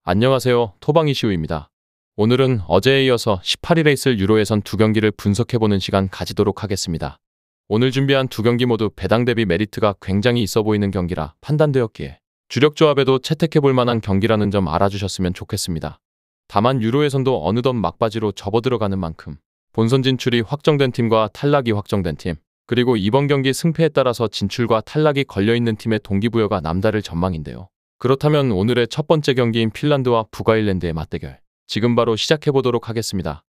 안녕하세요. 토방이시우입니다. 오늘은 어제에 이어서 18일에 있을 유로 예선 두 경기를 분석해보는 시간 가지도록 하겠습니다. 오늘 준비한 두 경기 모두 배당 대비 메리트가 굉장히 있어 보이는 경기라 판단되었기에 주력 조합에도 채택해볼 만한 경기라는 점 알아주셨으면 좋겠습니다. 다만 유로 예선도 어느덧 막바지로 접어들어가는 만큼 본선 진출이 확정된 팀과 탈락이 확정된 팀, 그리고 이번 경기 승패에 따라서 진출과 탈락이 걸려있는 팀의 동기부여가 남다를 전망인데요. 그렇다면 오늘의 첫 번째 경기인 핀란드와 북아일랜드의 맞대결, 지금 바로 시작해보도록 하겠습니다.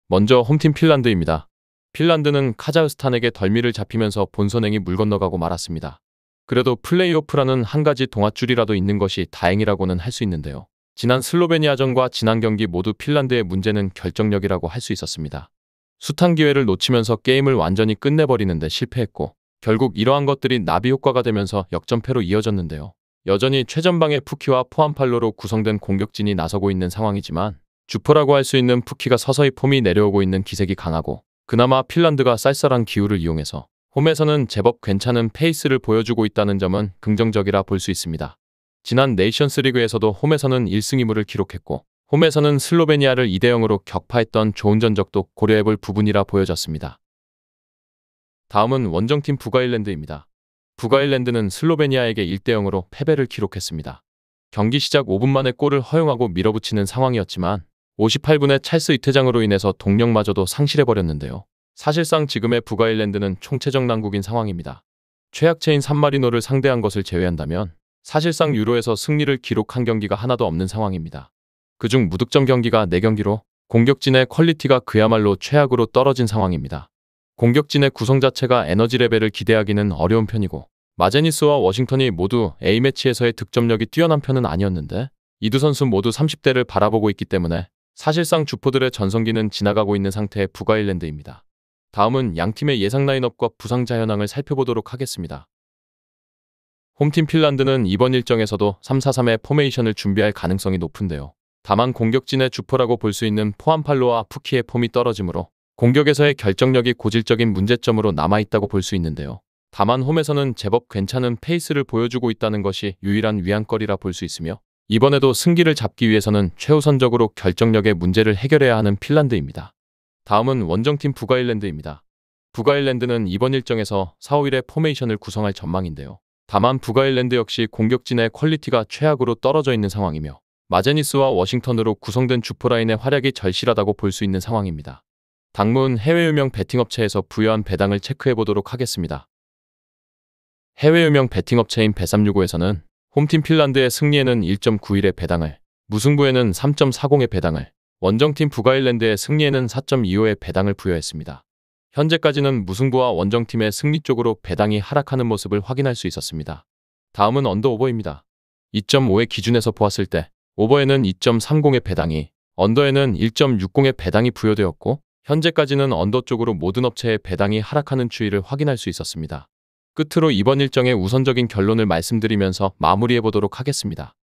먼저 홈팀 핀란드입니다. 핀란드는 카자흐스탄에게 덜미를 잡히면서 본선행이 물 건너가고 말았습니다. 그래도 플레이오프라는 한 가지 동아줄이라도 있는 것이 다행이라고는 할 수 있는데요. 지난 슬로베니아전과 지난 경기 모두 핀란드의 문제는 결정력이라고 할 수 있었습니다. 숱한 기회를 놓치면서 게임을 완전히 끝내버리는데 실패했고, 결국 이러한 것들이 나비 효과가 되면서 역전패로 이어졌는데요. 여전히 최전방의 푸키와 포함팔로로 구성된 공격진이 나서고 있는 상황이지만 주포라고 할 수 있는 푸키가 서서히 폼이 내려오고 있는 기색이 강하고, 그나마 핀란드가 쌀쌀한 기후를 이용해서 홈에서는 제법 괜찮은 페이스를 보여주고 있다는 점은 긍정적이라 볼 수 있습니다. 지난 네이션스 리그에서도 홈에서는 1승 2무를 기록했고, 홈에서는 슬로베니아를 2대0으로 격파했던 좋은 전적도 고려해볼 부분이라 보여졌습니다. 다음은 원정팀 북아일랜드입니다. 북아일랜드는 슬로베니아에게 1대0으로 패배를 기록했습니다. 경기 시작 5분 만에 골을 허용하고 밀어붙이는 상황이었지만 58분에 찰스 이퇴장으로 인해서 동력마저도 상실해버렸는데요. 사실상 지금의 북아일랜드는 총체적 난국인 상황입니다. 최약체인 산마리노를 상대한 것을 제외한다면 사실상 유로에서 승리를 기록한 경기가 하나도 없는 상황입니다. 그중 무득점 경기가 4경기로 공격진의 퀄리티가 그야말로 최악으로 떨어진 상황입니다. 공격진의 구성 자체가 에너지 레벨을 기대하기는 어려운 편이고, 마제니스와 워싱턴이 모두 A매치에서의 득점력이 뛰어난 편은 아니었는데 이 두 선수 모두 30대를 바라보고 있기 때문에 사실상 주포들의 전성기는 지나가고 있는 상태의 북아일랜드입니다. 다음은 양팀의 예상 라인업과 부상자 현황을 살펴보도록 하겠습니다. 홈팀 핀란드는 이번 일정에서도 3-4-3의 포메이션을 준비할 가능성이 높은데요. 다만 공격진의 주포라고 볼 수 있는 포함팔로와 푸키의 폼이 떨어지므로 공격에서의 결정력이 고질적인 문제점으로 남아있다고 볼 수 있는데요. 다만 홈에서는 제법 괜찮은 페이스를 보여주고 있다는 것이 유일한 위안거리라 볼 수 있으며, 이번에도 승기를 잡기 위해서는 최우선적으로 결정력의 문제를 해결해야 하는 핀란드입니다. 다음은 원정팀 북아일랜드입니다. 북아일랜드는 이번 일정에서 4-5-1의 포메이션을 구성할 전망인데요. 다만 북아일랜드 역시 공격진의 퀄리티가 최악으로 떨어져 있는 상황이며 마제니스와 워싱턴으로 구성된 주포라인의 활약이 절실하다고 볼 수 있는 상황입니다. 당문 해외 유명 베팅업체에서 부여한 배당을 체크해보도록 하겠습니다. 해외 유명 베팅업체인 bet365에서는 홈팀 핀란드의 승리에는 1.91의 배당을, 무승부에는 3.40의 배당을, 원정팀 북아일랜드의 승리에는 4.25의 배당을 부여했습니다. 현재까지는 무승부와 원정팀의 승리 쪽으로 배당이 하락하는 모습을 확인할 수 있었습니다. 다음은 언더 오버입니다. 2.5의 기준에서 보았을 때 오버에는 2.30의 배당이, 언더에는 1.60의 배당이 부여되었고, 현재까지는 언더 쪽으로 모든 업체의 배당이 하락하는 추이를 확인할 수 있었습니다. 끝으로 이번 일정의 우선적인 결론을 말씀드리면서 마무리해보도록 하겠습니다.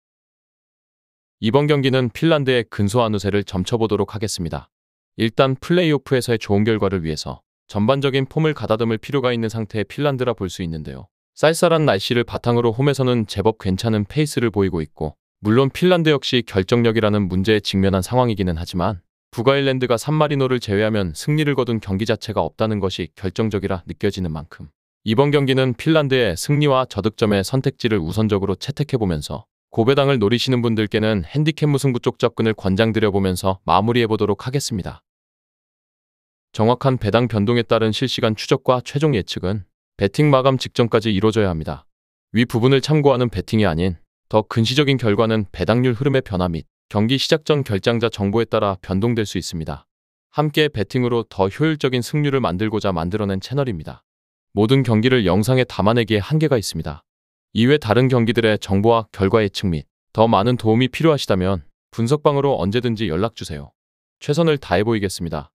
이번 경기는 핀란드의 근소한 우세를 점쳐보도록 하겠습니다. 일단 플레이오프에서의 좋은 결과를 위해서 전반적인 폼을 가다듬을 필요가 있는 상태의 핀란드라 볼 수 있는데요. 쌀쌀한 날씨를 바탕으로 홈에서는 제법 괜찮은 페이스를 보이고 있고, 물론 핀란드 역시 결정력이라는 문제에 직면한 상황이기는 하지만 북아일랜드가 산마리노를 제외하면 승리를 거둔 경기 자체가 없다는 것이 결정적이라 느껴지는 만큼 이번 경기는 핀란드의 승리와 저득점의 선택지를 우선적으로 채택해보면서 고배당을 노리시는 분들께는 핸디캡 무승부 쪽 접근을 권장드려보면서 마무리해보도록 하겠습니다. 정확한 배당 변동에 따른 실시간 추적과 최종 예측은 배팅 마감 직전까지 이루어져야 합니다. 위 부분을 참고하는 배팅이 아닌 더 근시적인 결과는 배당률 흐름의 변화 및 경기 시작 전 결장자 정보에 따라 변동될 수 있습니다. 함께 배팅으로 더 효율적인 승률을 만들고자 만들어낸 채널입니다. 모든 경기를 영상에 담아내기에 한계가 있습니다. 이외 다른 경기들의 정보와 결과 예측 및 더 많은 도움이 필요하시다면 분석방으로 언제든지 연락주세요. 최선을 다해 보이겠습니다.